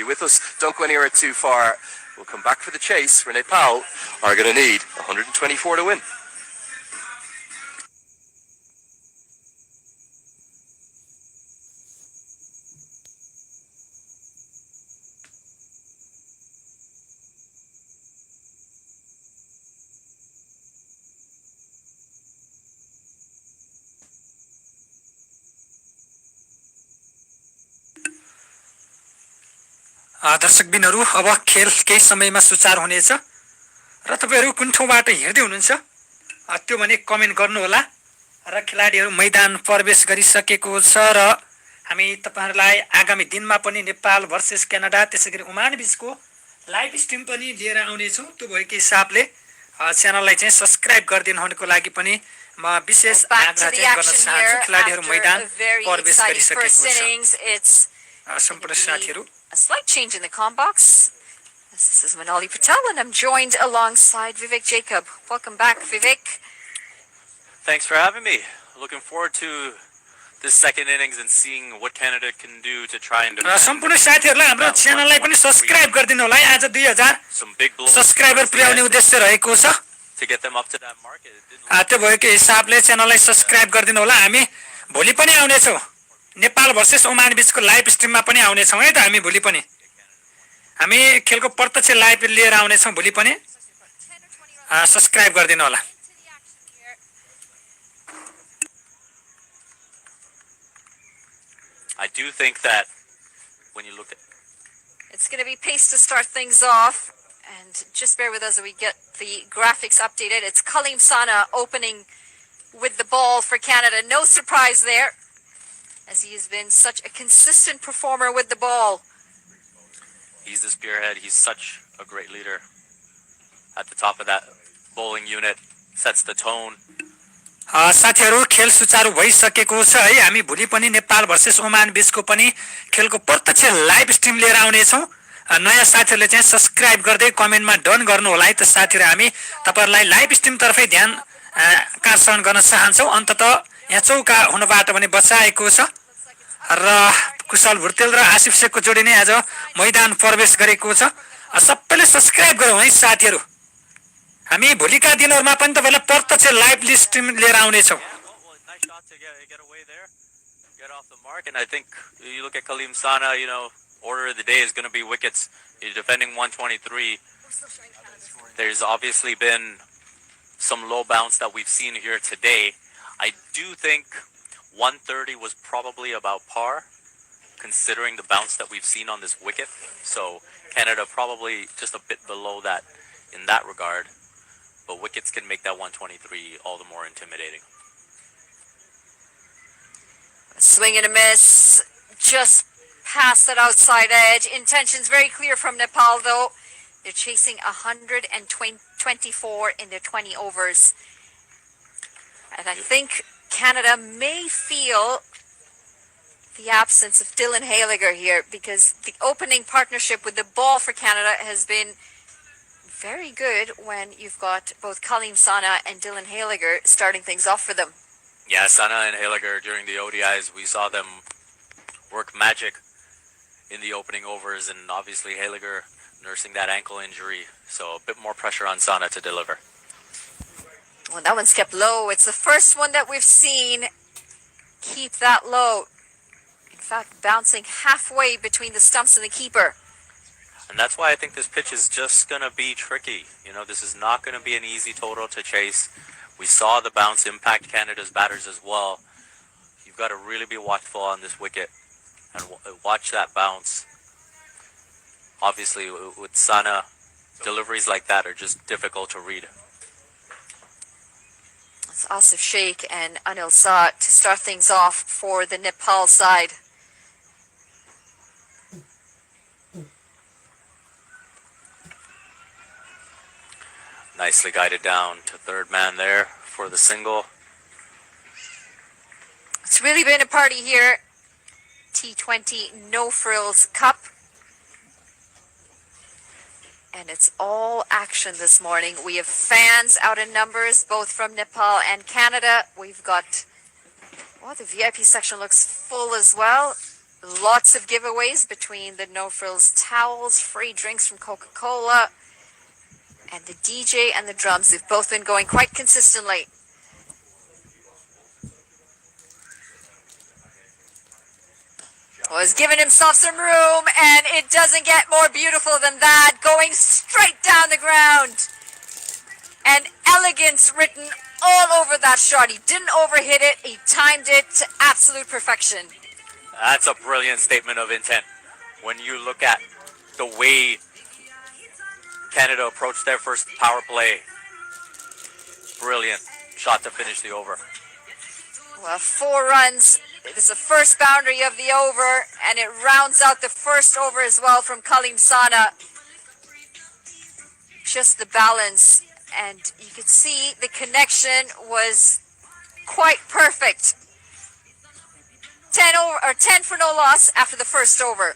you with us. Don't go anywhere too far. We'll come back for the chase, where Nepal are going to need 124 to win. दर्शकबिनहरू अब खेल केही समयमा सुचारू हुनेछ र तपाईहरु कुन ठाउँबाट हेर्दै हुनुहुन्छ त्यो भने कमेन्ट गर्नुहोला र खेलाडीहरु मैदान प्रवेश गरिसकेको छ र हामी तपाईहरुलाई आगामी दिनमा पनि नेपाल भर्सेस क्यानाडा त्यसैगरी ओमान बीचको लाइभ स्ट्रिम पनि लिएर आउने छौं त्यो भएको हिसाबले च्यानललाई चाहिँ सब्स्क्राइब गरिदिनुहुनको लागि पनि म विशेष आग्रह गर्न चाहन्छु खेलाडीहरु मैदान प्रवेश गरिसकेको छ सम्पूर्ण साथीहरु A slight change in the comm box. This is Manali Patel, and I'm joined alongside Vivek Jacob. Welcome back, Vivek. Thanks for having me. Looking forward to this second innings and seeing what Canada can do to try and सम्पूर्ण साथीहरुलाई हाम्रो च्यानललाई पनि subscribe गरिदिनु होला आज 2000 subscriber पुर्याउने उद्देश्य रहेको छ to get them up to that market. त्यो भएको हिसाबले च्यानललाई सब्स्क्राइब गरिदिनु होला हामी भोलि पनि आउने छौं नेपाल भर्सेस ओमान बीचको लाइभ स्ट्रिममा पनि आउने छौं है त हामी भोलि पनि हामी खेलको प्रत्यक्ष लाइभ लिएर आउने छौं भोलि पनि सब्स्क्राइब गरिदिनु होला I do think that when you look at it's going to be pace to start things off, and just bear with us as we get the graphics updated. It's Kalim Sana opening with the ball for Canada. No surprise there, as he has been such a consistent performer with the ball. He's the spearhead. He's such a great leader at the top of that bowling unit. Sets the tone. साथीहरु खेल सुचारू भइसकेको छ है हामी भोलि पनि Nepal versus Oman बीचको पनि खेलको प्रत्यक्ष लाइभ स्ट्रिम लिएर आउने छौं नयाँ साथीहरुले चाहिँ सब्स्क्राइब गर्दै कमेन्टमा डन गर्नु होला है त साथीहरु हामी तपाईहरुलाई लाइभ स्ट्रिम तर्फै ध्यान आकर्षण गर्न चाहन्छौं अन्ततः यहाँ चौका हुनबाट पनि बचाएको छ र कुशल भुर्तेल र आसिफ शेखको जोडी नै आज मैदान प्रवेश गरेको छ सबैले सब्स्क्राइब गरौँ है साथीहरु हामी भोलिका दिनहरुमा पनि तपाईलाई प्रत्यक्ष लाइभ स्ट्रिम लिएर आउने छौं Nice shot to get away there, get off the mark, and I think you look at Kalim Sana, you know, order of the day is going to be wickets. He's defending 123. There's obviously been some low bounce that we've seen here today. I do think 130 was probably about par, considering the bounce that we've seen on this wicket. So Canada probably just a bit below that in that regard. But wickets can make that 123 all the more intimidating. Swing and a miss, just past that outside edge. Intentions very clear from Nepal, though. They're chasing 124 in their 20 overs. And I think Canada may feel the absence of Dylan Haliger here, because the opening partnership with the ball for Canada has been very good when you've got both Kalim Sana and Dylan Haliger starting things off for them. Yeah, Sana and Haliger during the ODIs, we saw them work magic in the opening overs, and obviously Haliger nursing that ankle injury, so a bit more pressure on Sana to deliver. Well, that one's kept low. It's the first one that we've seen keep that low. In fact, bouncing halfway between the stumps and the keeper. And that's why I think this pitch is just going to be tricky. You know, this is not going to be an easy total to chase. We saw the bounce impact Canada's batters as well. You've got to really be watchful on this wicket and watch that bounce. Obviously, with Sana, deliveries like that are just difficult to read. It's Asif Sheikh and Anil Saad to start things off for the Nepal side. Nicely guided down to third man there for the single. It's really been a party here. T20 No Frills Cup. And it's all action this morning. We have fans out in numbers, both from Nepal and Canada. We've got, well, the VIP section looks full as well. Lots of giveaways between the No Frills towels, free drinks from Coca-Cola, and the DJ and the drums. They've both been going quite consistently. Was giving himself some room, and it doesn't get more beautiful than that. Going straight down the ground. And elegance written all over that shot. He didn't overhit it. He timed it to absolute perfection. That's a brilliant statement of intent. When you look at the way Canada approached their first power play, brilliant shot to finish the over. Well, 4 runs. It is the first boundary of the over, and it rounds out the first over as well from Kalim Sana. Just the balance, and you could see the connection was quite perfect. 10 for no loss after the first over.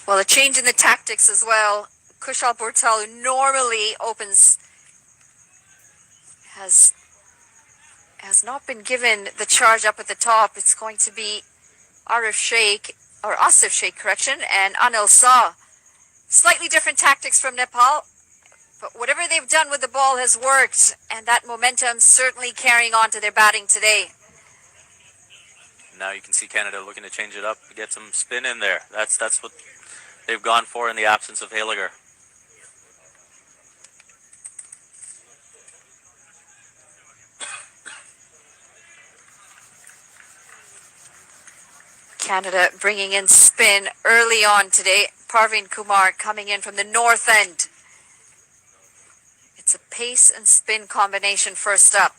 Well, a change in the tactics as well. Kushal Bortal, who normally opens, has not been given the charge up at the top. It's going to be Asif Sheikh, correction, and Anil Shah. Slightly different tactics from Nepal, but whatever they've done with the ball has worked, and that momentum certainly carrying on to their batting today. Now you can see Canada looking to change it up, get some spin in there. That's what they've gone for in the absence of Haliger. Canada bringing in spin early on today. Parveen Kumar coming in from the north end. It's a pace and spin combination first up.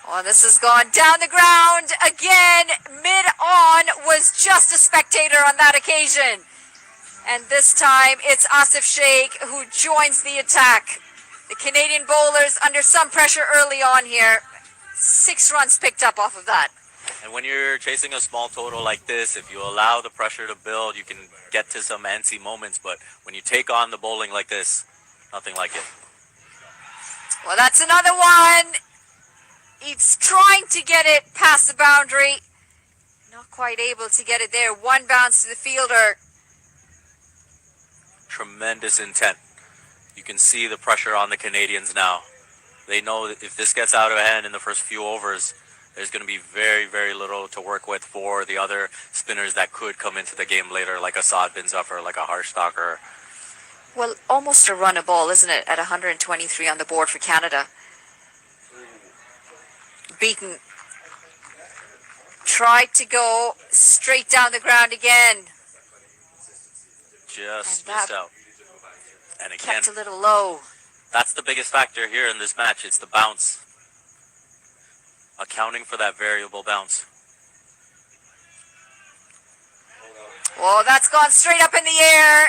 Oh, this has gone down the ground again. Mid-on was just a spectator on that occasion. And this time it's Asif Sheikh who joins the attack. The Canadian bowlers under some pressure early on here. 6 runs picked up off of that. And when you're chasing a small total like this, if you allow the pressure to build, you can get to some antsy moments. But when you take on the bowling like this, nothing like it. Well, that's another one. He's trying to get it past the boundary. Not quite able to get it there. 1 bounce to the fielder. Tremendous intent. You can see the pressure on the Canadians now. They know that if this gets out of hand in the first few overs, there's going to be very, very little to work with for the other spinners that could come into the game later, like Asad bin Zafar, like a Harshstalker. Well, almost a run a ball, isn't it, at 123 on the board for Canada. Beaton tried to go straight down the ground again. Just missed out. And again, Kept a little low. that's the biggest factor here in this match. It's the bounce. Accounting for that variable bounce. Well, that's gone straight up in the air.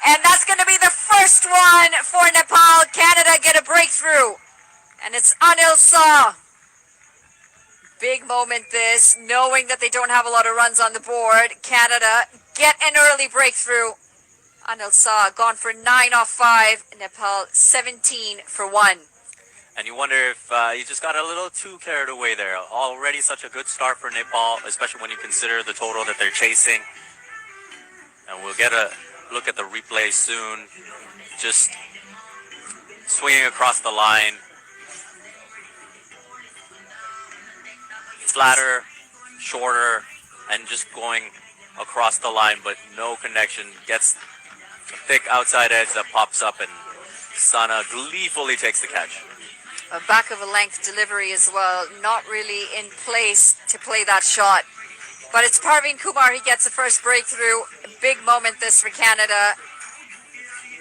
And that's going to be the first one for Nepal. Canada get a breakthrough. And it's Anil Shah. Big moment this, knowing that they don't have a lot of runs on the board. Canada get an early breakthrough. Anil Shah gone for 9 off 5. Nepal 17 for 1. And you wonder if he just got a little too carried away there. Already such a good start for Nepal, especially when you consider the total that they're chasing. And we'll get a look at the replay soon. Just swinging across the line. Flatter, shorter, and just going across the line, but no connection. Gets a thick outside edge that pops up, and Sana gleefully takes the catch. A back of a length delivery as well. Not really in place to play that shot. But it's Parveen Kumar. He gets the first breakthrough. A big moment this for Canada.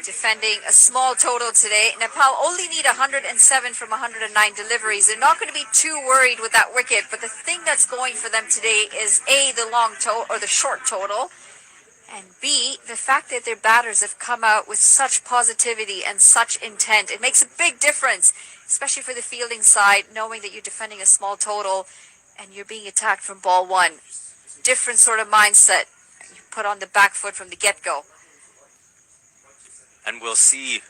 Defending a small total today. Nepal only need 107 from 109 deliveries. They're not going to be too worried with that wicket. But the thing that's going for them today is A, the long total or the short total. And B, the fact that their batters have come out with such positivity and such intent. It makes a big difference, especially for the fielding side, knowing that you're defending a small total and you're being attacked from ball one. Different sort of mindset. You put on the back foot from the get-go. And we'll see,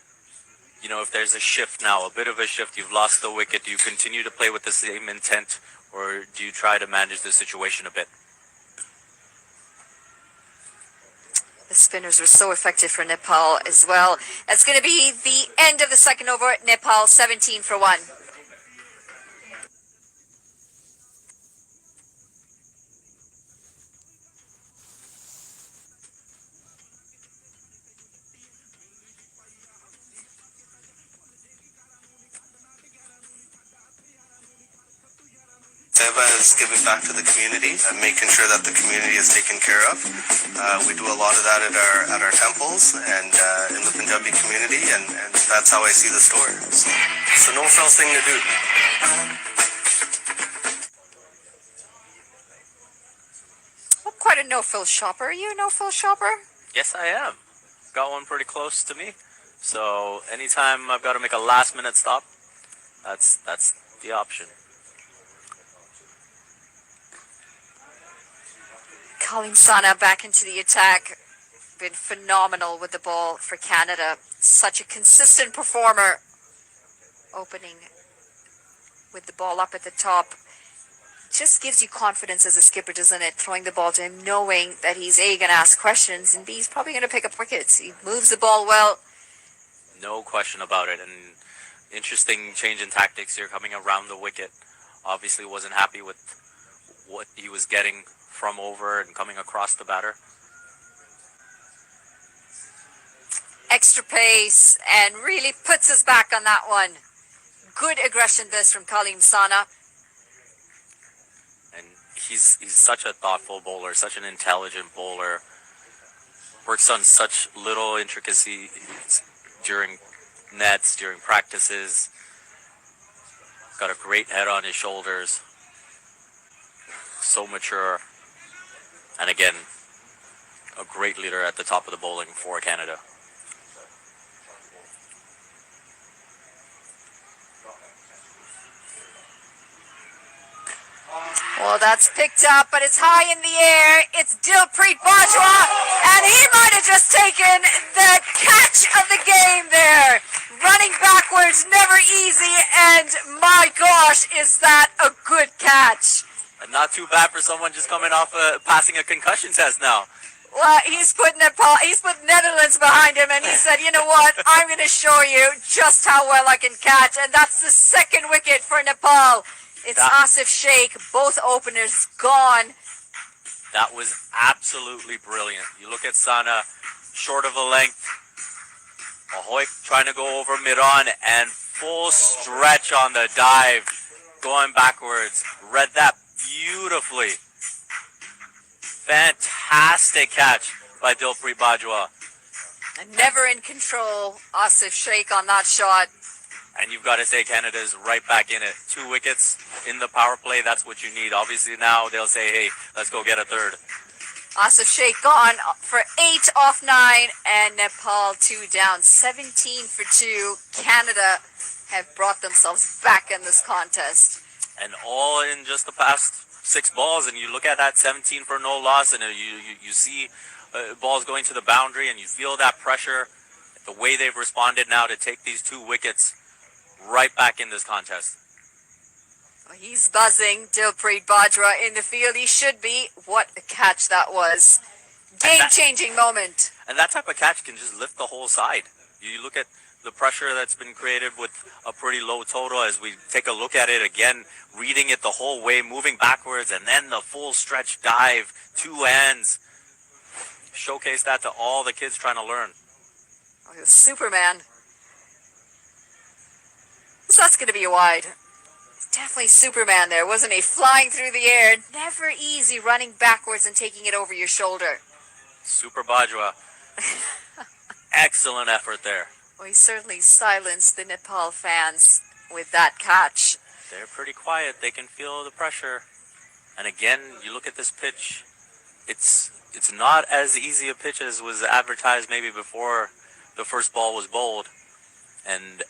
if there's a shift now, a bit of a shift. You've lost the wicket. Do you continue to play with the same intent, or do you try to manage the situation a bit? The spinners were so effective for Nepal as well. That's going to be the end of the second over. Nepal 17 for 1. Seba is giving back to the community and making sure that the community is taken care of. We do a lot of that at our temples and in the Punjabi community, and that's how I see the store. So no frills thing to do. Well, quite a no-fill shopper. Are you a no-fill shopper? Yes, I am. Got one pretty close to me. So anytime I've got to make a last-minute stop, that's the option. Kalim Sana back into the attack. Been phenomenal with the ball for Canada. Such a consistent performer. Opening with the ball up at the top. Just gives you confidence as a skipper, doesn't it? Throwing the ball to him, knowing that he's A, going to ask questions, and B, he's probably going to pick up wickets. He moves the ball well. No question about it. And interesting change in tactics here coming around the wicket. Obviously wasn't happy with what he was getting from over and coming across the batter. Extra pace and really puts us back on that one. Good aggression this from Kalim Sana. And he's such a thoughtful bowler, such an intelligent bowler. Works on such little intricacy during nets, during practices. Got a great head on his shoulders. So mature. And again, a great leader at the top of the bowling for Canada. Well, that's picked up, but it's high in the air. It's Dilpreet Bajwa, and he might have just taken the catch of the game there. Running backwards, never easy, and my gosh, is that a good catch. And not too bad for someone just coming off passing a concussion test now. Well, he's put Netherlands behind him, and he said, you know what, I'm going to show you just how well I can catch, and that's the second wicket for Nepal. It's Asif Sheikh, both openers gone. That was absolutely brilliant. You look at Sana, short of a length. Ahoy trying to go over mid-on and full stretch on the dive, going backwards. Read that beautifully. Fantastic catch by Dilpreet Bajwa. Never in control, Asif Sheikh on that shot. And you've got to say Canada's right back in it. 2 wickets in the power play, that's what you need. Obviously now they'll say, hey, let's go get a third. Asif Sheikh gone for 8 off 9, and Nepal 2 down. 17 for 2. Canada have brought themselves back in this contest. And all in just the past 6 balls, and you look at that 17 for no loss, and you see balls going to the boundary, and you feel that pressure, the way they've responded now to take these 2 wickets right back in this contest. He's buzzing, Dilpreet Bajwa in the field. He should be. What a catch that was. Game-changing moment. And that type of catch can just lift the whole side. You look at the pressure that's been created with a pretty low total as we take a look at it again, reading it the whole way, moving backwards, and then the full stretch dive, 2 hands. Showcase that to all the kids trying to learn. Oh, he was Superman. So that's going to be a wide. Definitely Superman there, wasn't he? Flying through the air. Never easy running backwards and taking it over your shoulder. Super Bajwa. Excellent effort there. Well, he certainly silenced the Nepal fans with that catch. They're pretty quiet. They can feel the pressure. And again, you look at this pitch. It's not as easy a pitch as was advertised maybe before the first ball was bowled. And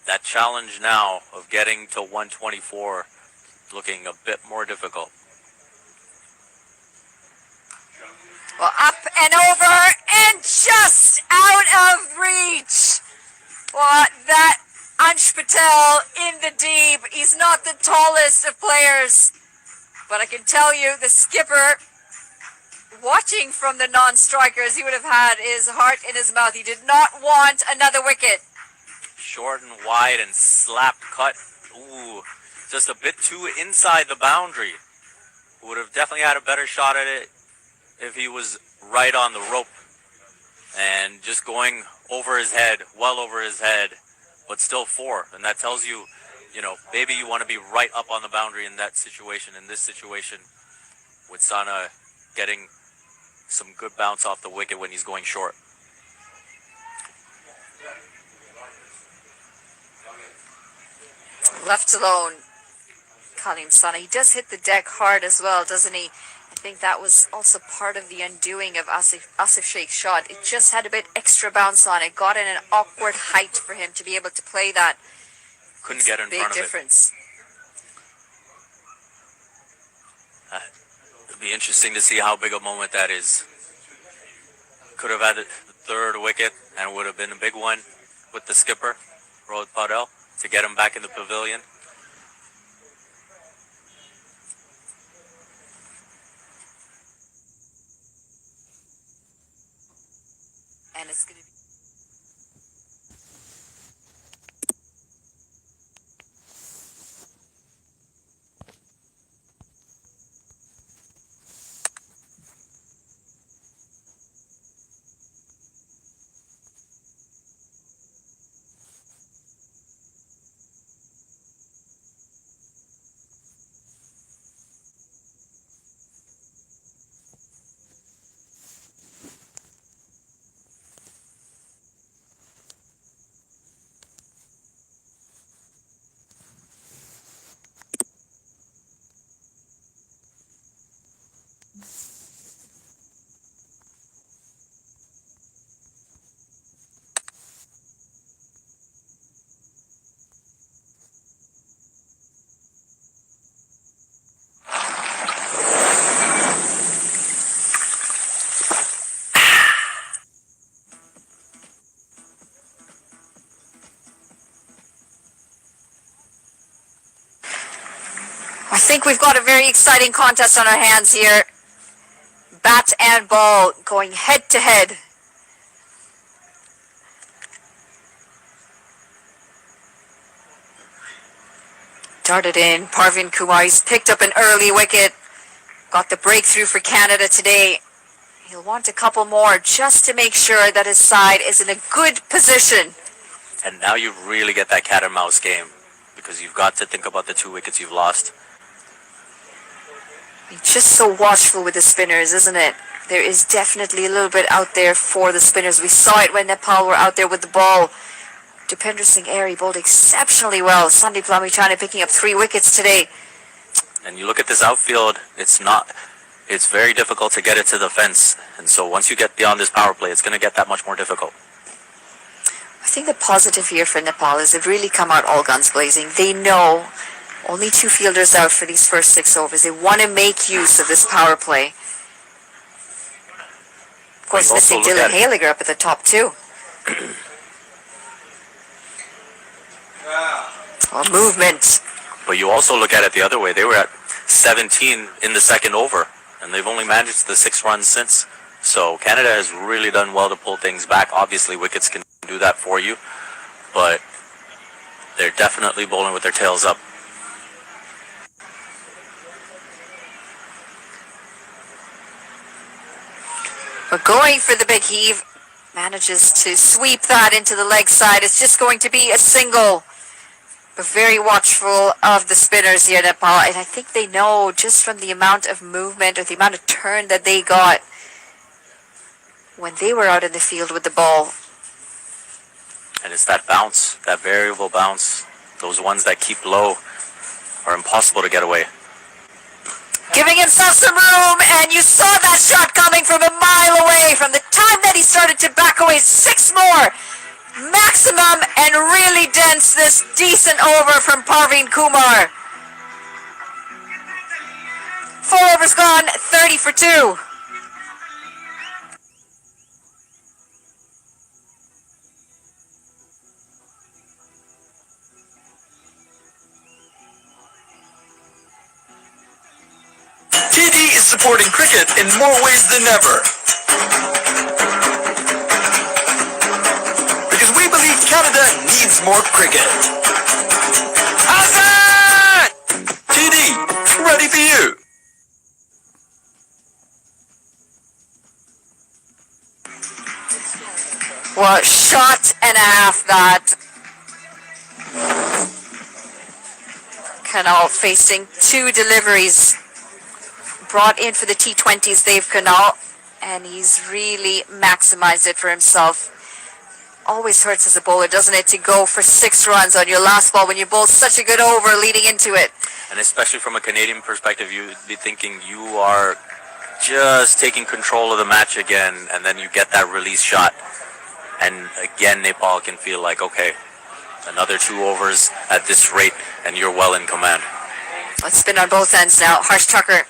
that challenge now of getting to 124 looking a bit more difficult. Well, up and over and just out of reach. Well, that Ansh Patel in the deep. He's not the tallest of players, but I can tell you the skipper, watching from the non-strikers, he would have had his heart in his mouth. He did not want another wicket. Short and wide and slapped cut. Ooh, just a bit too inside the boundary. Would have definitely had a better shot at it if he was right on the rope and just going over his head, well over his head, but still 4. And that tells you, maybe you want to be right up on the boundary in that situation. In this situation, with Sana getting some good bounce off the wicket when he's going short. Left alone, Kaleem Sana. He does hit the deck hard as well, doesn't he? I think that was also part of the undoing of Asif Sheikh's shot. It just had a bit extra bounce on it. Got in an awkward height for him to be able to play that. Couldn't get in front of Big difference. It'd be interesting to see how big a moment that is. Could have had the 3rd wicket and would have been a big one with the skipper, Rohit Patel, to get him back in the pavilion. And it's going to be... I think we've got a very exciting contest on our hands here. Bat and ball going head to head. Darted in. Parveen Kumar, he's picked up an early wicket. Got the breakthrough for Canada today. He'll want a couple more just to make sure that his side is in a good position. And now you really get that cat and mouse game, because you've got to think about the 2 wickets you've lost. He's just so watchful with the spinners, isn't it? There is definitely a little bit out there for the spinners. We saw it when Nepal were out there with the ball. Dipender Singh Airy bowled exceptionally well. Sandeep Lamichhane picking up 3 wickets today. And you look at this outfield, it's very difficult to get it to the fence. And so once you get beyond this power play, it's going to get that much more difficult. I think the positive here for Nepal is they've really come out all guns blazing. They know only 2 fielders out for these first 6 overs. They want to make use of this power play. Of course, missing Dylan Haliger up at the top too. Oh, movement. But you also look at it the other way. They were at 17 in the 2nd over, and they've only managed the 6 runs since. So Canada has really done well to pull things back. Obviously, wickets can do that for you, but they're definitely bowling with their tails up. But going for the big heave, manages to sweep that into the leg side. It's just going to be a single. But very watchful of the spinners here in Nepal. And I think they know just from the amount of movement or the amount of turn that they got when they were out in the field with the ball. And it's that bounce, that variable bounce. Those ones that keep low are impossible to get away. Giving himself some room, and you saw that shot coming from a mile away. From the time that he started to back away, 6 more maximum, and really dense this decent over from Parveen Kumar. 4 overs gone, 30 for 2. TD is supporting cricket in more ways than ever. Because we believe Canada needs more cricket. Hassan! TD, ready for you. Well, shot and a half that. Canal facing 2 deliveries brought in for the T20s, Dave Canal, and he's really maximized it for himself. Always hurts as a bowler, doesn't it, to go for 6 runs on your last ball when you bowl such a good over leading into it. And especially from a Canadian perspective, you'd be thinking you are just taking control of the match again, and then you get that release shot. And again, Nepal can feel like, okay, another 2 overs at this rate, and you're well in command. Let's spin on both ends now. Harsh Tucker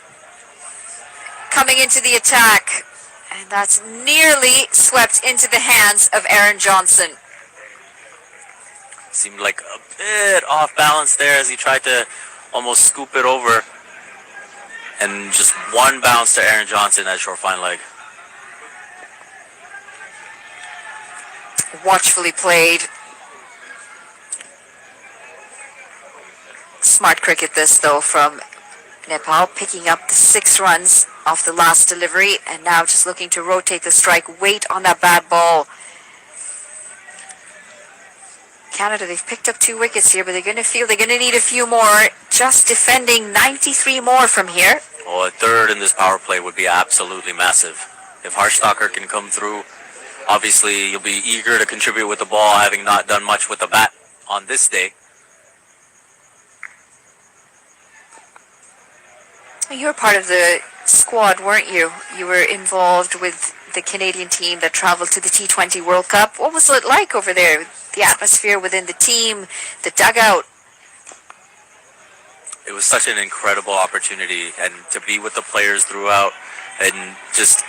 coming into the attack, and that's nearly swept into the hands of Aaron Johnson. Seemed like a bit off balance there as he tried to almost scoop it over. And just one bounce to Aaron Johnson at short fine leg. Watchfully played. Smart cricket this though from Nepal, picking up the 6 runs off the last delivery and now just looking to rotate the strike, wait on that bad ball. Canada, they've picked up 2 wickets here, but they're going to feel they're going to need a few more. Just defending 93 more from here. Well, a third in this power play would be absolutely massive. If Harshstalker can come through, obviously you'll be eager to contribute with the ball, having not done much with the bat on this day. You were part of the squad, weren't you? You were involved with the Canadian team that traveled to the T20 World Cup. What was it like over there? The atmosphere within the team, the dugout? It was such an incredible opportunity, and to be with the players throughout and just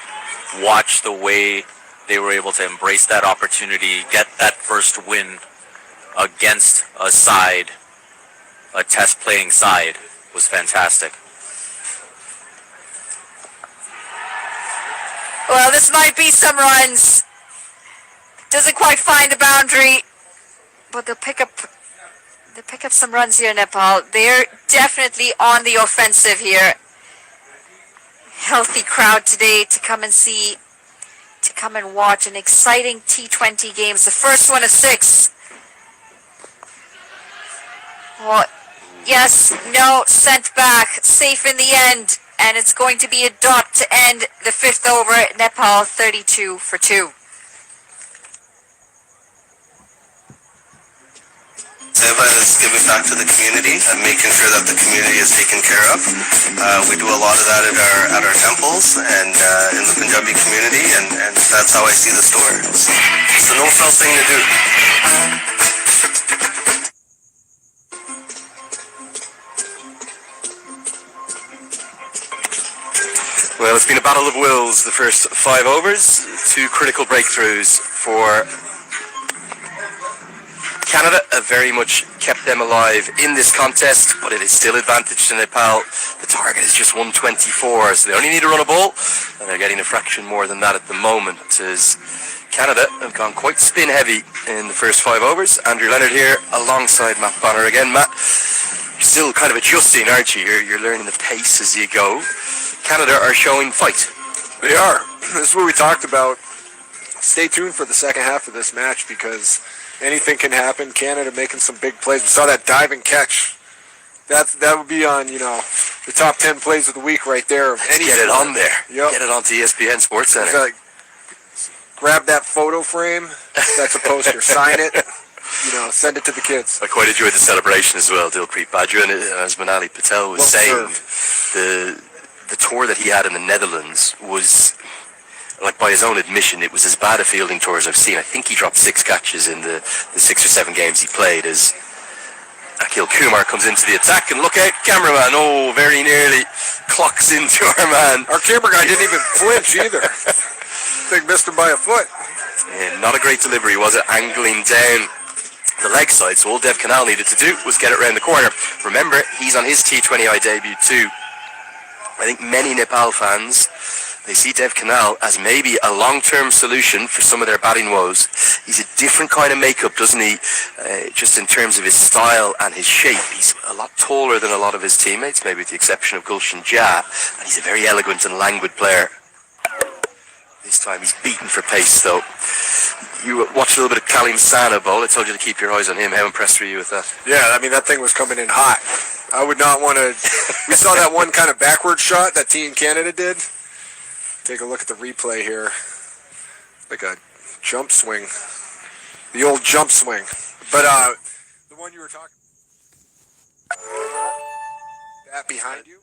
watch the way they were able to embrace that opportunity, get that first win against a side, a test playing side, was fantastic. Well, this might be some runs. Doesn't quite find the boundary, but they'll pick up some runs here, Nepal. They're definitely on the offensive here. Healthy crowd today to come and see, to come and watch an exciting T20 games. The first one of 6. Well, yes, no, sent back, safe in the end. And it's going to be a dot to end the 5th over. Nepal 32 for 2. Seva is giving back to the community and making sure that the community is taken care of. We do a lot of that at our temples and in the Punjabi community, and that's how I see the store. It's a no-frills thing to do. Well, it's been a battle of wills the first 5 overs. 2 critical breakthroughs for Canada. Very much kept them alive in this contest, but it is still advantage to Nepal. The target is just 124, so they only need to run a ball, and they're getting a fraction more than that at the moment, as Canada have gone quite spin heavy in the first 5 overs. Andrew Leonard here alongside Matt Bonner again. Matt, you're still kind of adjusting, aren't you? You're learning the pace as you go. Canada are showing fight. They are. This is what we talked about. Stay tuned for the second half of this match because anything can happen. Canada making some big plays. We saw that diving catch. That would be on, the top 10 plays of the week right there. Let's get it on there. Yep. Get it onto ESPN Sports Center. Grab that photo frame. That's a poster. Sign it. Send it to the kids. I quite enjoyed the celebration as well, Dilpreet Badger, and as Manali Patel was saying, the tour that he had in the Netherlands was, like by his own admission, it was as bad a fielding tour as I've seen. I think he dropped 6 catches in the 6 or 7 games he played, as Akhil Kumar comes into the attack, and look out, cameraman. Oh, very nearly clocks into our man. Our camera guy didn't even flinch either. They missed him by a foot. Yeah, not a great delivery, was it? Angling down the leg side, so all Dev Canal needed to do was get it around the corner. Remember, he's on his T20I debut too. I think many Nepal fans, they see Dev Canal as maybe a long-term solution for some of their batting woes. He's a different kind of makeup, doesn't he? Just in terms of his style and his shape. He's a lot taller than a lot of his teammates, maybe with the exception of Gulshan Jha. And he's a very elegant and languid player. This time he's beaten for pace, though. You watched a little bit of Kalim Sana bowl. I told you to keep your eyes on him. How impressed were you with that? Yeah, I mean, that thing was coming in hot. I would not want to... We saw that one kind of backward shot that Team Canada did. Take a look at the replay here. Like a jump swing. The old jump swing. But the one you were talking... That behind you?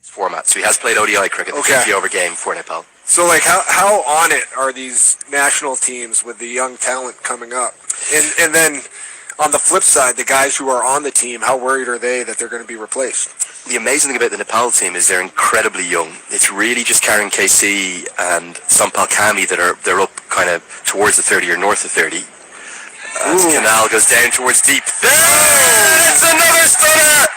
Format. So he has played ODI cricket, the 50 over game for Nepal. So, like, how on it are these national teams with the young talent coming up? And then, on the flip side, the guys who are on the team, how worried are they that they're going to be replaced? The amazing thing about the Nepal team is they're incredibly young. It's really just Karen KC and Sampal Kami that they're up kind of towards the 30 or north of 30. As Canal goes down towards deep. It's another stunner!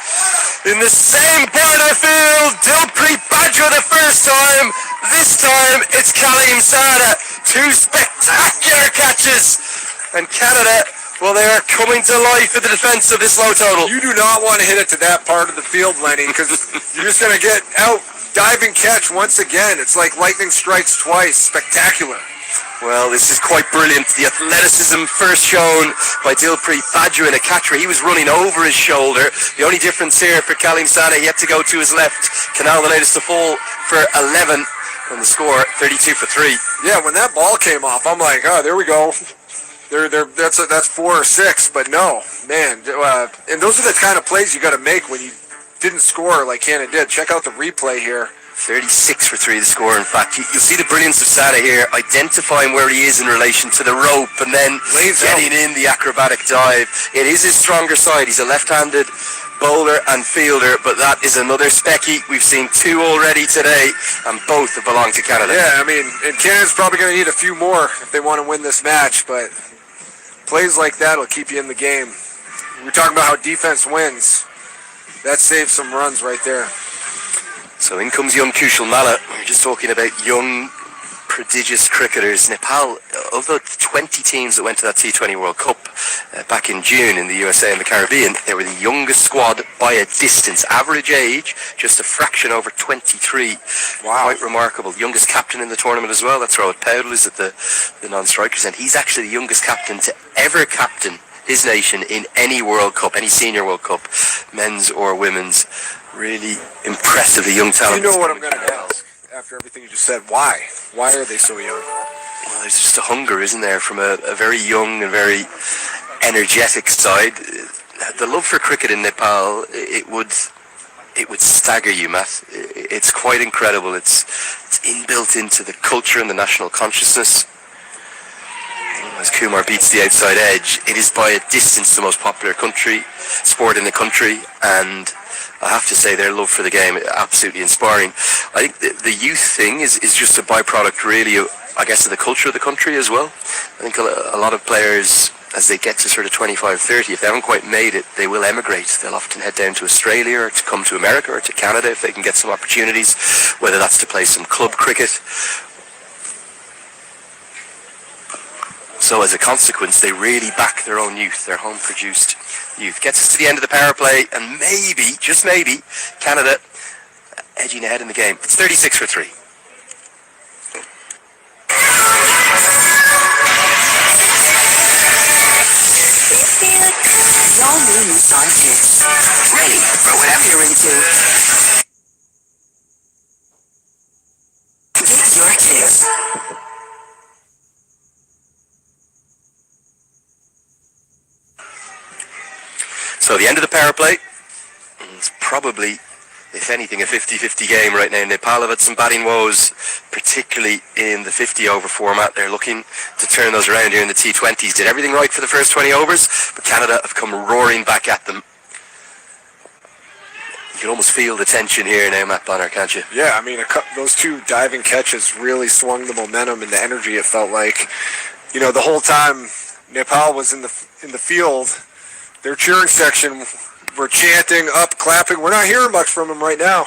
In the same part of the field, Dilpreet Bajwa the first time. This time, it's Kalim Sana. Two spectacular catches. And Canada, well, they are coming to life in the defense of this low total. You do not want to hit it to that part of the field, Lenny, because you're just going to get out. Dive and catch once again. It's like lightning strikes twice. Spectacular. Well, this is quite brilliant. The athleticism first shown by Dilpreet Bajwa in a catch where he was running over his shoulder. The only difference here for Kalim Sana, he had to go to his left. Canal the latest to fall for 11. And the score, 32 for 3. Yeah, when that ball came off, I'm like, oh, there we go. That's 4 or 6, but no, man. And those are the kind of plays you got to make when you didn't score like Canada did. Check out the replay here. 36 for 3 the score. In fact, you'll see the brilliance of Sana here, identifying where he is in relation to the rope and then getting in the acrobatic dive. It is his stronger side. He's a left-handed bowler and fielder, but that is another specky. We've seen 2 already today, and both have belonged to Canada. Yeah, I mean, and Canada's probably going to need a few more if they want to win this match, but plays like that will keep you in the game. We're talking about how defense wins. That saves some runs right there. So in comes young Kushal Malla. We're just talking about young, prodigious cricketers. Nepal, of the 20 teams that went to that T20 World Cup back in June in the USA and the Caribbean, they were the youngest squad by a distance. Average age, just a fraction over 23. Wow. Quite remarkable. Youngest captain in the tournament as well. That's Rohit Paudel, is at the non-strikers, and he's actually the youngest captain to ever captain his nation in any World Cup, any senior World Cup, men's or women's. Really impressively young talent. You know what I'm going to ask after everything you just said. Why? Why are they so young? Well, there's just a hunger, isn't there, from a very young and very energetic side. The love for cricket in Nepal, it would stagger you, Matt. It's quite incredible. It's inbuilt into the culture and the national consciousness. As Kumar beats the outside edge, it is by a distance the most popular sport in the country, and I have to say their love for the game is absolutely inspiring. I think the youth thing is just a byproduct, really, I guess, of the culture of the country as well. I think a lot of players, as they get to sort of 25, 30, if they haven't quite made it, they will emigrate. They'll often head down to Australia or to come to America or to Canada if they can get some opportunities, whether that's to play some club cricket. So as a consequence, they really back their own youth, their home-produced youth. Gets us to the end of the power play, and maybe, just maybe, Canada edging ahead in the game. It's 36 for 3. All new Nissan Kicks. Ready for whatever you're into. Get your kicks. So the end of the power play. It's probably, if anything, a 50-50 game right now. Nepal have had some batting woes, particularly in the 50-over format. They're looking to turn those around here in the T20s. Did everything right for the first 20 overs, but Canada have come roaring back at them. You can almost feel the tension here now, Matt Bonner, can't you? Yeah, I mean, those two diving catches really swung the momentum and the energy, it felt like. You know, the whole time Nepal was in the field, their cheering section were chanting, up, clapping. We're not hearing much from them right now.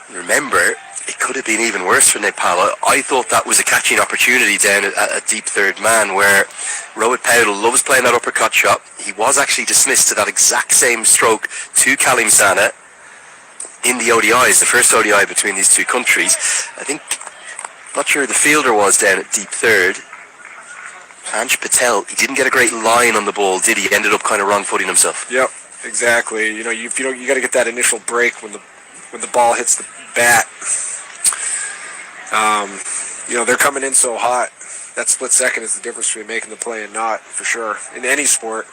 Remember, it could have been even worse for Nepal. I thought that was a catching opportunity down at a deep third man where Rohit Paudel loves playing that uppercut shot. He was actually dismissed to that exact same stroke to Kalim Sana in the ODIs, the first ODI between these two countries. I think, not sure who the fielder was down at deep third. Anj Patel, he didn't get a great line on the ball, did he? He ended up kind of wrong-footing himself. Yep, exactly. You know, you got to get that initial break when the ball hits the bat. You know, they're coming in so hot. That split second is the difference between making the play and not, for sure, in any sport.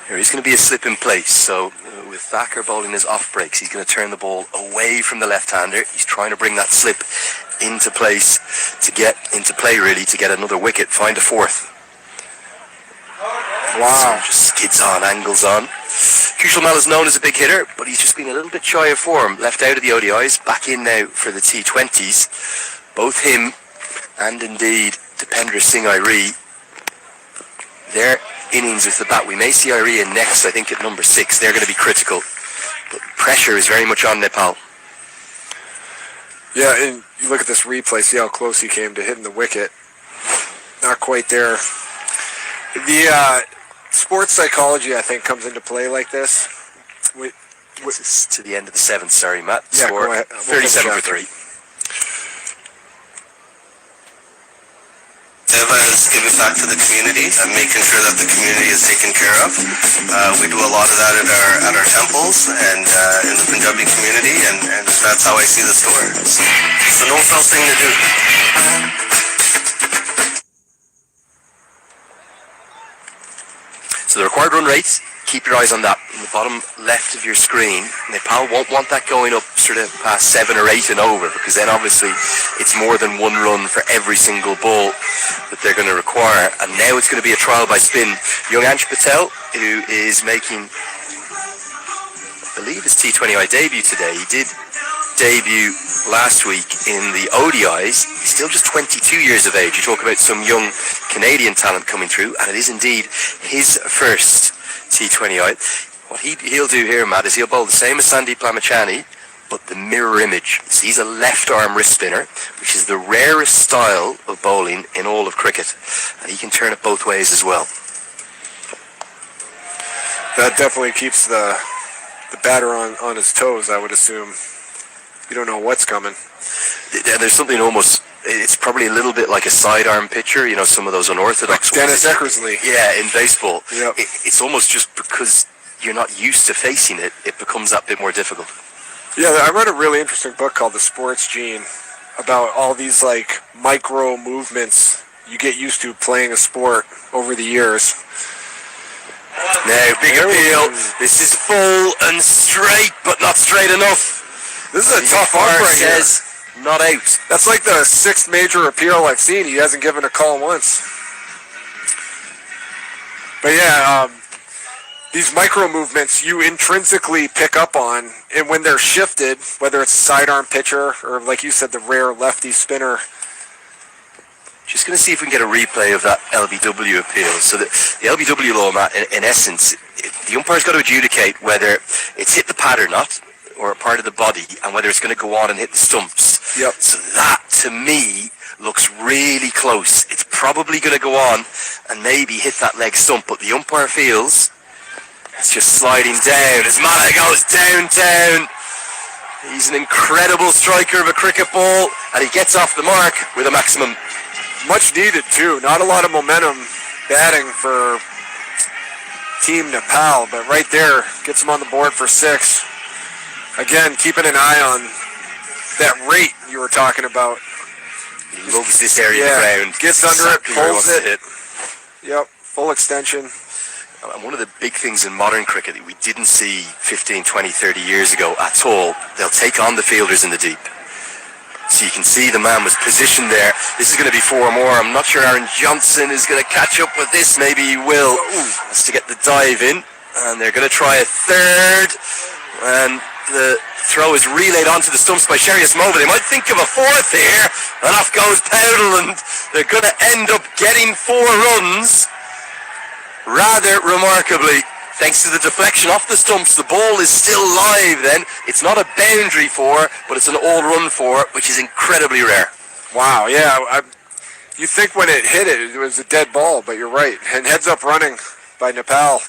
Here he's going to be a slip in place, so with Thacker bowling his off breaks, he's going to turn the ball away from the left-hander. He's trying to bring that slip into place to get into play, really, to get another wicket, find a fourth. Wow. So just skids on, angles on. Kushal Mal is known as a big hitter, but he's just been a little bit shy of form. Left out of the ODIs, back in now for the T20s. Both him and indeed Dipendra Singh Airi, their innings with the bat. We may see Airi in next, I think, at number 6. They're going to be critical. But pressure is very much on Nepal. Yeah, and you look at this replay, see how close he came to hitting the wicket. Not quite there. The sports psychology, I think, comes into play like this. This is to the end of the 7th, sorry, Matt. Yeah, Score go ahead. 37 for 3. Seva is giving back to the community and making sure that the community is taken care of. We do a lot of that at our temples and in the Punjabi community, and that's how I see the store. So no felt thing to do. So the required run rates, keep your eyes on that in the bottom left of your screen. Nepal won't want that going up sort of past 7 or 8 and over, because then obviously it's more than one run for every single ball that they're going to require. And now it's going to be a trial by spin. Young Ansh Patel, who is making, I believe, his T20I debut today. He did debut last week in the ODIs. He's still just 22 years of age. You talk about some young Canadian talent coming through, and it is indeed his first T20I. What he'll do here, Matt, is he'll bowl the same as Sandeep Lamachani, but the mirror image. So he's a left arm wrist spinner, which is the rarest style of bowling in all of cricket, and he can turn it both ways as well. That definitely keeps the batter on his toes, I would assume. You don't know what's coming. There's something almost, it's probably a little bit like a sidearm pitcher, you know, some of those unorthodox like Dennis Eckersley. Yeah, in baseball. Yep. It's almost just because you're not used to facing it, it becomes that bit more difficult. Yeah, I read a really interesting book called The Sports Gene about all these like micro movements you get used to playing a sport over the years. Now, big appeal. This is full and straight, but not straight enough. This is a tough arm right here. Says not out. That's like the 6th major appeal I've seen. He hasn't given a call once. But yeah, these micro movements you intrinsically pick up on, and when they're shifted, whether it's a sidearm pitcher or, like you said, the rare lefty spinner. Just going to see if we can get a replay of that LBW appeal. So the LBW law, Matt, in essence, the umpire's got to adjudicate whether it's hit the pad or not, or a part of the body, and whether it's going to go on and hit the stumps. Yep. So that, to me, looks really close. It's probably going to go on and maybe hit that leg stump, but the umpire feels it's just sliding down as Mala goes downtown. He's an incredible striker of a cricket ball, and he gets off the mark with a maximum. Much needed, too. Not a lot of momentum batting for Team Nepal, but right there gets him on the board for 6. Again, keeping an eye on that rate you were talking about. He loves this area of the ground. Gets under it, pulls it. Yep. full extension. And one of the big things in modern cricket that we didn't see 15, 20, 30 years ago at all, they'll take on the fielders in the deep. So you can see the man was positioned there. This is going to be 4 more. I'm not sure Aaron Johnson is going to catch up with this. Maybe he will. Has to get the dive in. And they're going to try a third. And the throw is relayed onto the stumps by Sharius Mova. They might think of a fourth here. And off goes Powdell. And they're going to end up getting 4 runs. Rather remarkably, thanks to the deflection off the stumps, the ball is still live then. It's not a boundary 4, but it's an all-run 4, which is incredibly rare. Wow, yeah. You think when it hit it was a dead ball, but you're right. And heads up running by Nepal.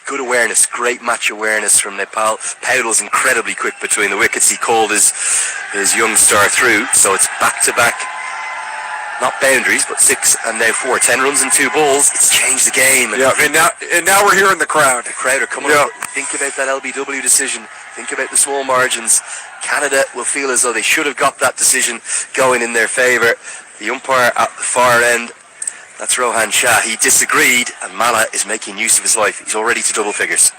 Good awareness, great match awareness from Nepal. Powdell's incredibly quick between the wickets. He called his young star through, so it's back-to-back. Not boundaries, but 6 and now 4. 10 runs and 2 balls. It's changed the game. Yeah, and now we're hearing the crowd. The crowd are coming up. Think about that LBW decision. Think about the small margins. Canada will feel as though they should have got that decision going in their favour. The umpire at the far end, that's Rohan Shah. He disagreed, and Mala is making use of his life. He's already to double figures.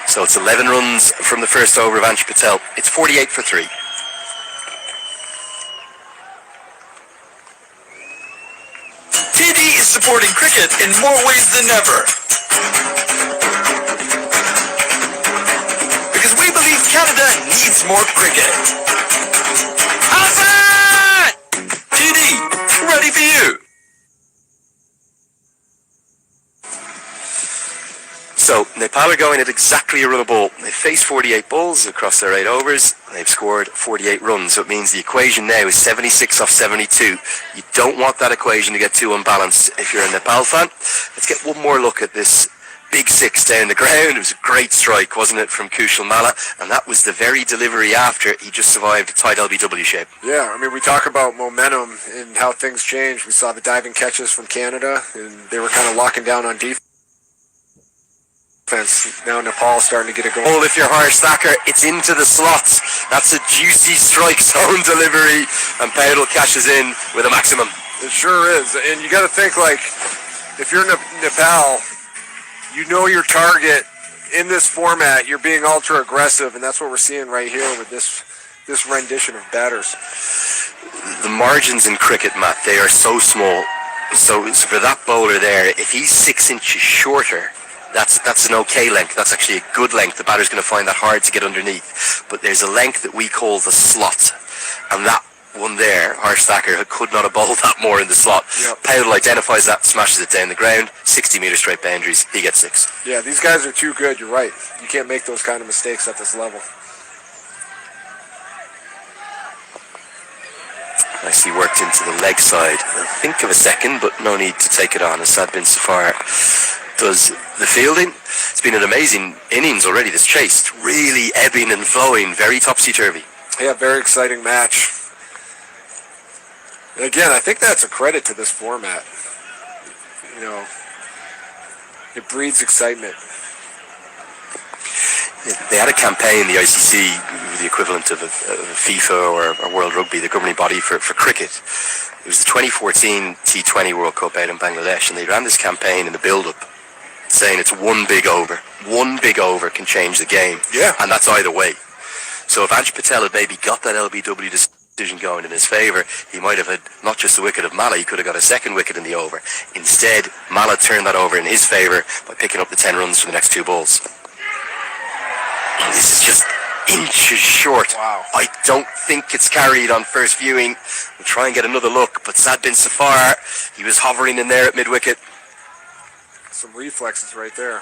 So it's 11 runs from the first over of Ansh Patel. It's 48 for 3. TD is supporting cricket in more ways than ever. Because we believe Canada needs more cricket. Outside! TD, ready for you. So Nepal are going at exactly a run a ball. They've faced 48 balls across their 8 overs. They've scored 48 runs. So it means the equation now is 76 off 72. You don't want that equation to get too unbalanced if you're a Nepal fan. Let's get one more look at this big 6 down the ground. It was a great strike, wasn't it, from Kushal Malla? And that was the very delivery after he just survived a tight LBW shape. Yeah, I mean, we talk about momentum and how things change. We saw the diving catches from Canada, and they were kind of locking down on defense. Now Nepal starting to get it going. Oh, if you're Harsh Thacker, it's into the slots. That's a juicy strike zone delivery, and Powdell cashes in with a maximum. It sure is, and you got to think, like, if you're Nepal, you know your target in this format. You're being ultra aggressive, and that's what we're seeing right here with this rendition of batters. The margins in cricket, Matt, they are so small. So for that bowler there, if he's 6 inches shorter, that's an okay length. That's actually a good length. The batter's going to find that hard to get underneath. But there's a length that we call the slot. And that one there, Harsh Thacker, could not have bowled that more in the slot. Yep. Powdell identifies that, smashes it down the ground, 60 metre straight boundaries. He gets 6. Yeah, these guys are too good. You're right. You can't make those kind of mistakes at this level. Nicely worked into the leg side. I'll think of a second, but no need to take it on as Sad Bin Safar does the fielding. It's been an amazing innings already, this chase. Really ebbing and flowing, very topsy-turvy. Yeah, very exciting match. And again, I think that's a credit to this format. You know, it breeds excitement. They had a campaign, the ICC, the equivalent of a FIFA or World Rugby, the governing body for cricket. It was the 2014 T20 World Cup out in Bangladesh, and they ran this campaign in the build-up, saying it's one big over. One big over can change the game. Yeah. And that's either way. So if Ansh Patel had maybe got that LBW decision going in his favour, he might have had not just the wicket of Malla, he could have got a second wicket in the over. Instead, Malla turned that over in his favour by picking up the 10 runs for the next 2 balls. And this is just inches short. Wow. I don't think it's carried on first viewing. We'll try and get another look, but Sad Bin Safar, he was hovering in there at mid-wicket. Some reflexes right there.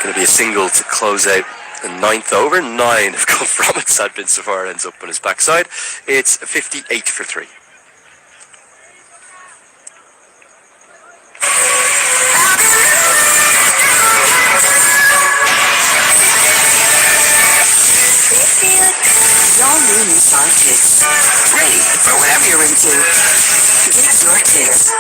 Going to be a single to close out the 9th over. 9 have come from it. Sad Bin Safar ends up on his backside. It's 58 for 3. All new Nissan Kicks. Ready for whatever you're into. Get your kicks.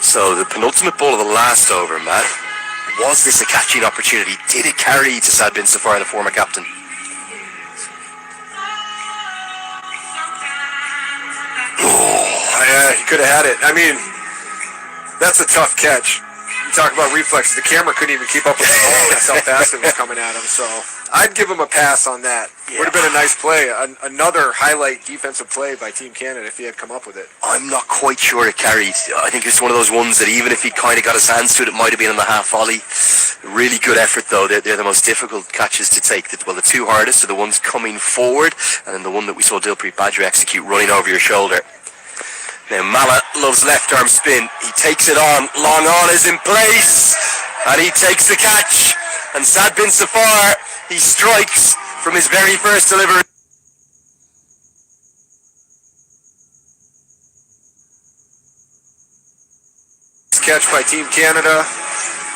So the penultimate ball of the last over, Matt. Was this a catching opportunity? Did it carry to Sad bin Safar, the former captain? Yeah, he could have had it. I mean, that's a tough catch. You talk about reflexes. The camera couldn't even keep up with the ball. That's how fast it was coming at him. So I'd give him a pass on that. Yeah. Would have been a nice play. Another highlight defensive play by Team Canada if he had come up with it. I'm not quite sure it carried. I think it's one of those ones that even if he kind of got his hands to it, it might have been on the half volley. Really good effort, though. They're the most difficult catches to take. Well, the two hardest are the ones coming forward, and then the one that we saw Dilpreet Badger execute running over your shoulder. Now, Mala loves left arm spin. He takes it on. Long on is in place. And he takes the catch. And Sad bin Safar, he strikes from his very first delivery. Catch by Team Canada.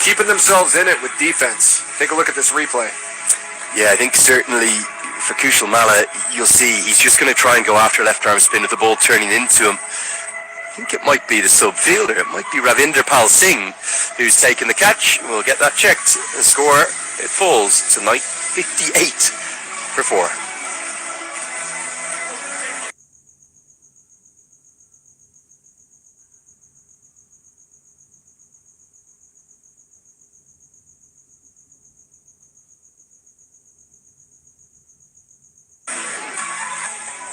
Keeping themselves in it with defense. Take a look at this replay. Yeah, I think certainly for Kushal Mala, you'll see he's just going to try and go after left arm spin with the ball turning into him. I think it might be the sub-fielder. It might be Ravinder Pal Singh who's taken the catch. We'll get that checked. The score, it falls to 58 for 4.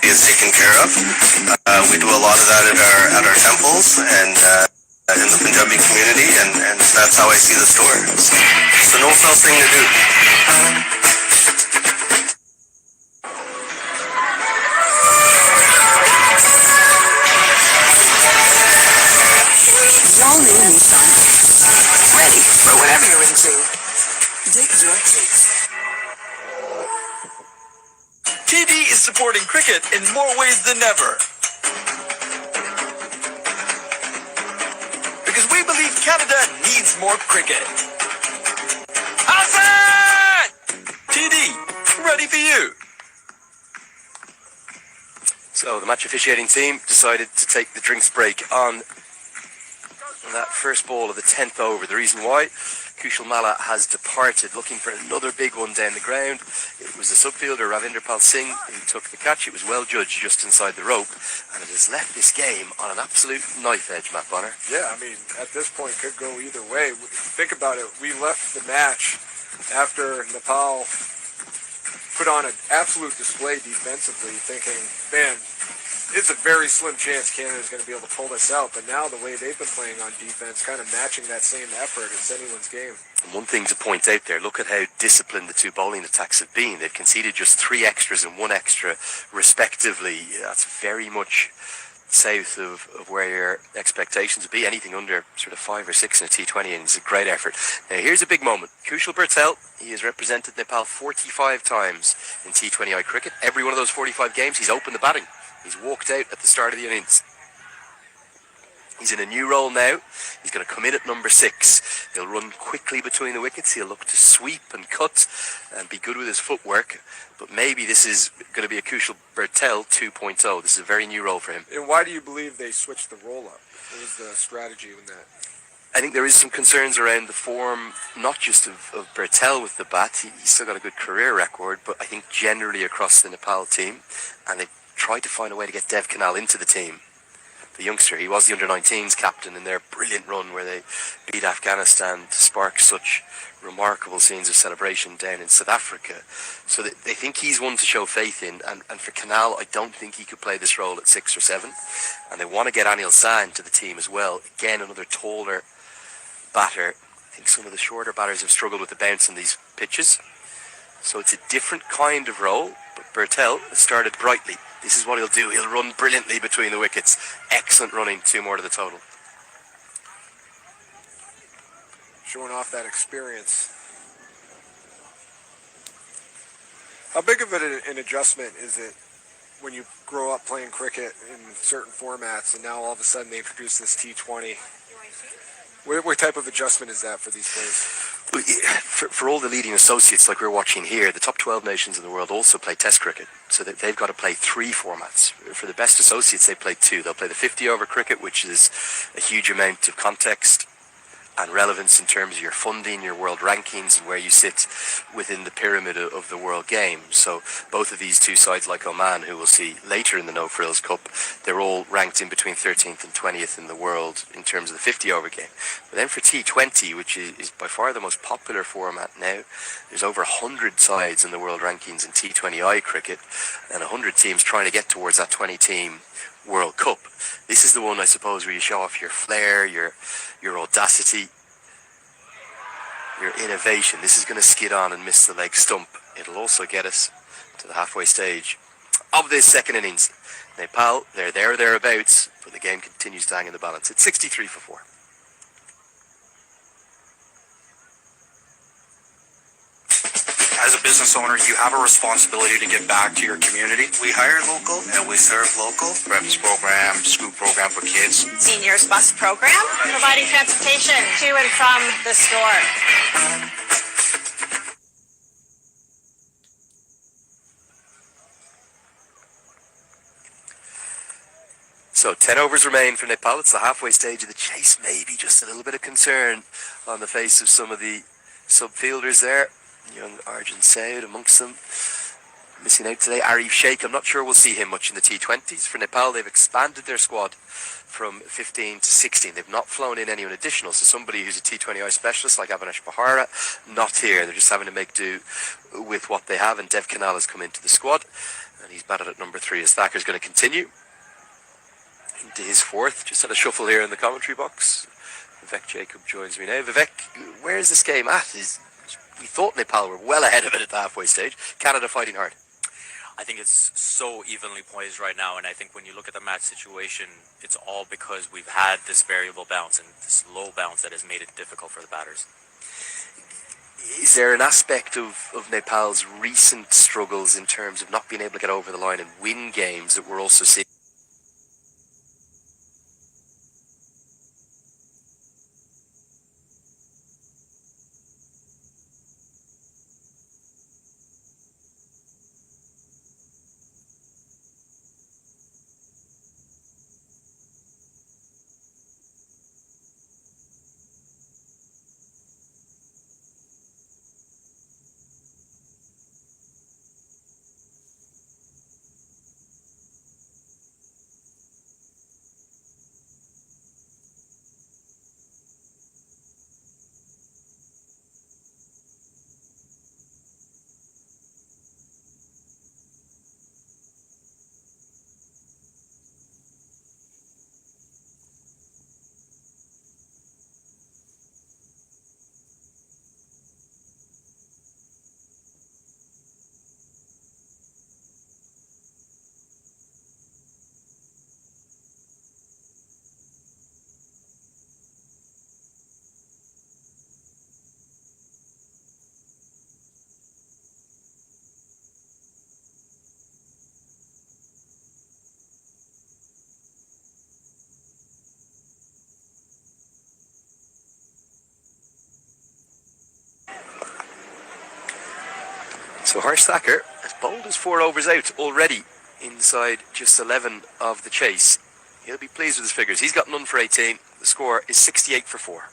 Is taken care of. We do a lot of that at our temples and in the Punjabi community, and that's how I see the store. So no else thing to do. All new Nissan. Ready for whatever you're into. Dig your kicks. TD is supporting cricket in more ways than ever. Because we believe Canada needs more cricket. Outside! TD, ready for you. So the match officiating team decided to take the drinks break on that first ball of the 10th over. The reason why, Kushal Mala has departed looking for another big one down the ground. It was the subfielder Ravinder Pal Singh who took the catch. It was well judged just inside the rope, and it has left this game on an absolute knife edge, Matt Bonner. Yeah, I mean, at this point, could go either way. Think about it. We left the match after Nepal put on an absolute display defensively, thinking, man, it's a very slim chance Canada's going to be able to pull this out. But now the way they've been playing on defense, kind of matching that same effort, it's anyone's game. And one thing to point out there, look at how disciplined the two bowling attacks have been. They've conceded just 3 extras and 1 extra, respectively. That's very much south of where your expectations would be. Anything under sort of 5 or 6 in a T20, and it's a great effort. Now here's a big moment. Kushal Bertel, he has represented Nepal 45 times in T20I cricket. Every one of those 45 games, he's opened the batting. He's walked out at the start of the innings. He's in a new role now. He's going to come in at number 6. He'll run quickly between the wickets. He'll look to sweep and cut and be good with his footwork. But maybe this is going to be a Kushal Bertel 2.0. This is a very new role for him. And why do you believe they switched the roll-up? What was the strategy in that? I think there is some concerns around the form, not just of Bertel with the bat. He's still got a good career record, but I think generally across the Nepal team. And they tried to find a way to get Dev Kanal into the team. The youngster, he was the under-19s captain in their brilliant run where they beat Afghanistan to spark such remarkable scenes of celebration down in South Africa. So they think he's one to show faith in, and for Kanal, I don't think he could play this role at 6 or 7. And they want to get Anil Sahn to the team as well. Again, another taller batter. I think some of the shorter batters have struggled with the bounce in these pitches. So it's a different kind of role, but Bertel has started brightly. This is what he'll do. He'll run brilliantly between the wickets. Excellent running, 2 more to the total. Showing off that experience. How big of an adjustment is it when you grow up playing cricket in certain formats and now all of a sudden they introduce this T20? What type of adjustment is that for these players? For all the leading associates like we're watching here, the top 12 nations in the world also play Test cricket, so that they've got to play 3 formats. For the best associates, they play 2. They'll play the 50-over cricket, which is a huge amount of context and relevance in terms of your funding, your world rankings, and where you sit within the pyramid of the world game. So both of these two sides, like Oman, who we'll see later in the No Frills Cup, they're all ranked in between 13th and 20th in the world in terms of the 50-over game. But then for T20, which is by far the most popular format now, there's over 100 sides in the world rankings in T20I cricket, and 100 teams trying to get towards that 20-team World Cup. This is the one, I suppose, where you show off your flair, your audacity, your innovation. This is going to skid on and miss the leg stump. It'll also get us to the halfway stage of this second innings. Nepal, they're there or thereabouts, but the game continues to hang in the balance. It's 63 for 4. As a business owner, you have a responsibility to give back to your community. We hire local and we serve local. Breakfast program, school program for kids. Seniors bus program, providing transportation to and from the store. So 10 overs remain for Nepal. It's the halfway stage of the chase. Maybe just a little bit of concern on the face of some of the subfielders there. Young Arjun Saud amongst them. Missing out today, Arif Sheikh. I'm not sure we'll see him much in the T20s. For Nepal, they've expanded their squad from 15 to 16. They've not flown in anyone additional. So somebody who's a T20I specialist like Avinash Bahara, not here. They're just having to make do with what they have. And Dev Kanal has come into the squad. And he's batted at number 3. His Thacker's going to continue into his 4th. Just had a shuffle here in the commentary box. Vivek Jacob joins me now. Vivek, where's this game at? We thought Nepal were well ahead of it at the halfway stage. Canada fighting hard. I think it's so evenly poised right now, and I think when you look at the match situation, it's all because we've had this variable bounce and this low bounce that has made it difficult for the batters. Is there an aspect of Nepal's recent struggles in terms of not being able to get over the line and win games that we're also seeing? So Harsh Thacker has bowled his 4 overs out already inside just 11 of the chase. He'll be pleased with his figures. He's got none for 18. The score is 68 for 4.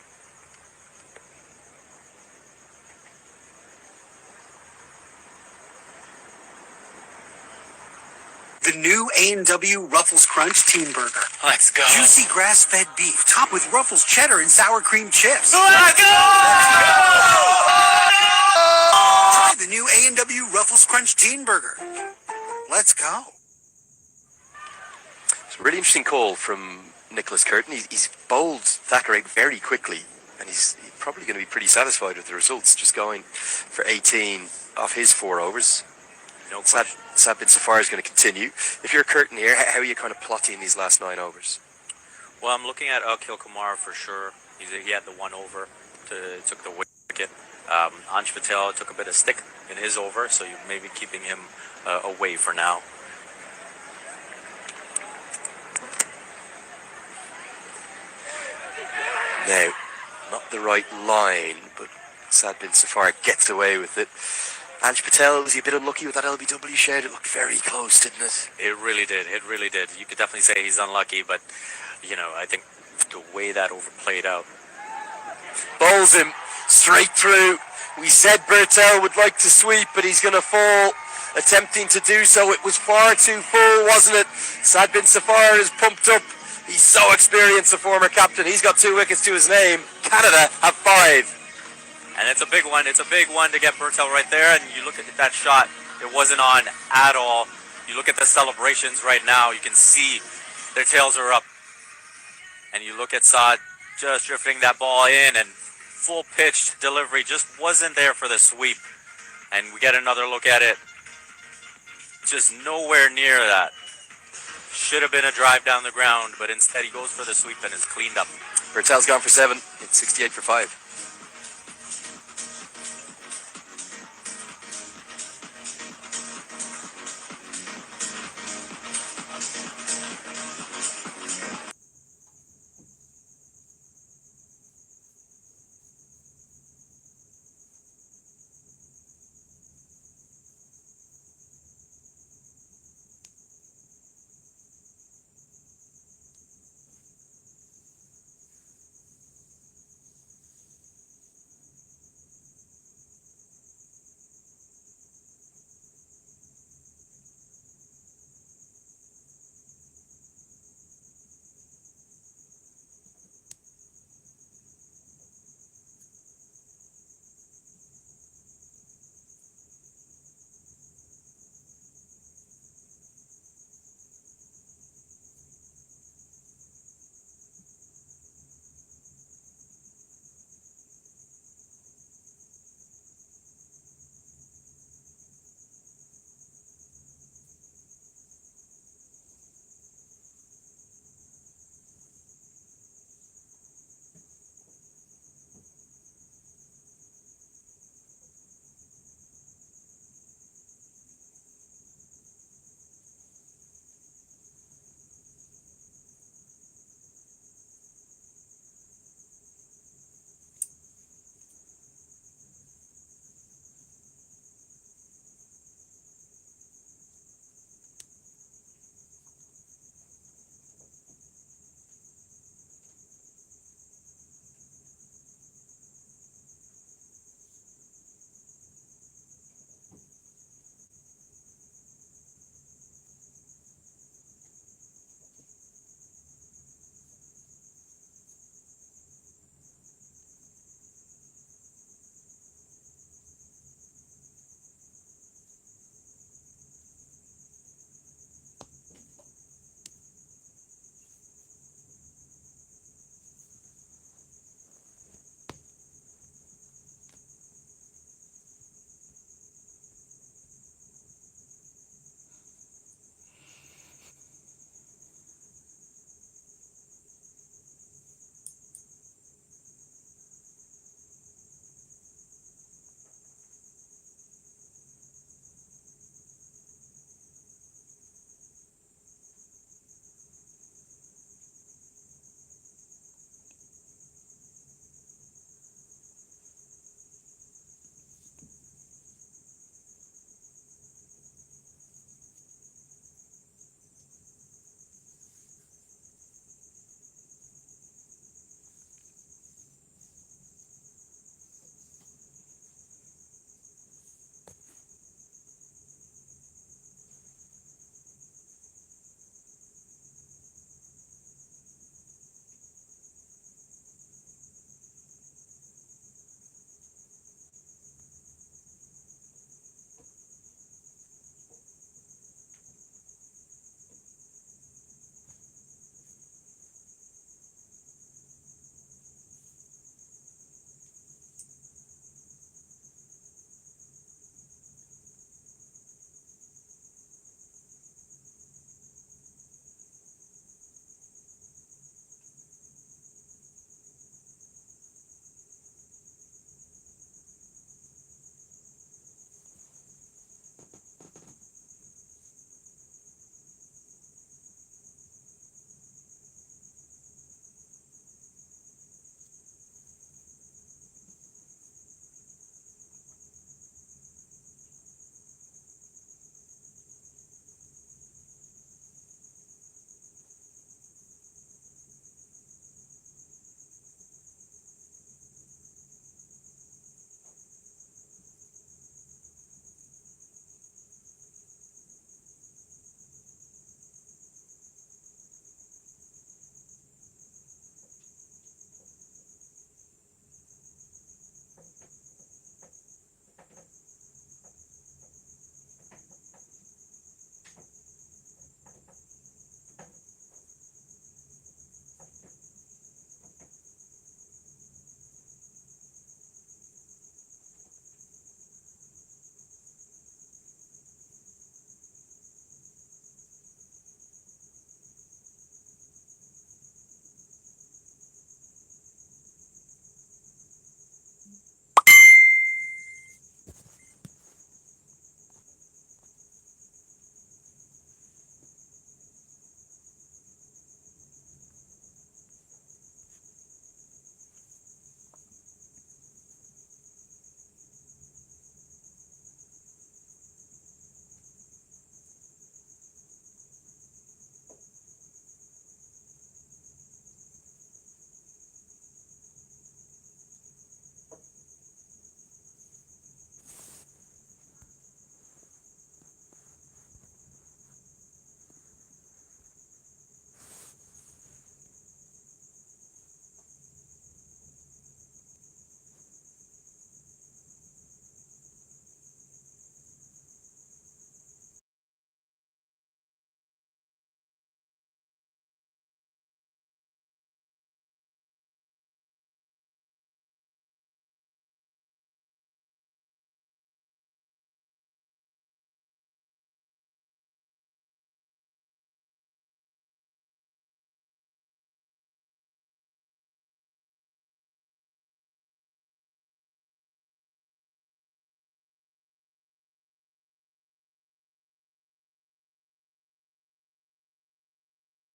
The new A&W Ruffles Crunch Teen Burger. Let's go. Juicy grass-fed beef, topped with Ruffles cheddar and sour cream chips. Let's go! Try the new A&W Ruffles Crunch Teen Burger. Let's go. It's a really interesting call from Nicholas Curtin. He's bowled Thacker out very quickly, and he's probably going to be pretty satisfied with the results, just going for 18 off his 4 overs. No question. Sad bin Safar is going to continue. If you're Curtin here, how are you kind of plotting these last 9 overs? Well, I'm looking at Akhil Kumar for sure. He had the 1 over, took the wicket. Ansh Patel took a bit of stick in his over, so you're maybe keeping him away for now. Now, not the right line, but Sad Bin Safar gets away with it. Anj Patel, was he a bit unlucky with that LBW shout? It looked very close, didn't it? It really did. It really did. You could definitely say he's unlucky, but, I think the way that overplayed out. Bowls him straight through. We said Bertel would like to sweep, but he's going to fall. Attempting to do so. It was far too full, wasn't it? Sad Bin Safar is pumped up. He's so experienced, the former captain. He's got 2 wickets to his name. Canada have 5. And it's a big one. It's a big one to get Bertel right there. And you look at that shot, it wasn't on at all. You look at the celebrations right now, you can see their tails are up. And you look at Saad just drifting that ball in, and full pitched delivery just wasn't there for the sweep. And we get another look at it. Just nowhere near that. Should have been a drive down the ground, but instead he goes for the sweep and is cleaned up. Bertel's gone for 7. It's 68 for 5.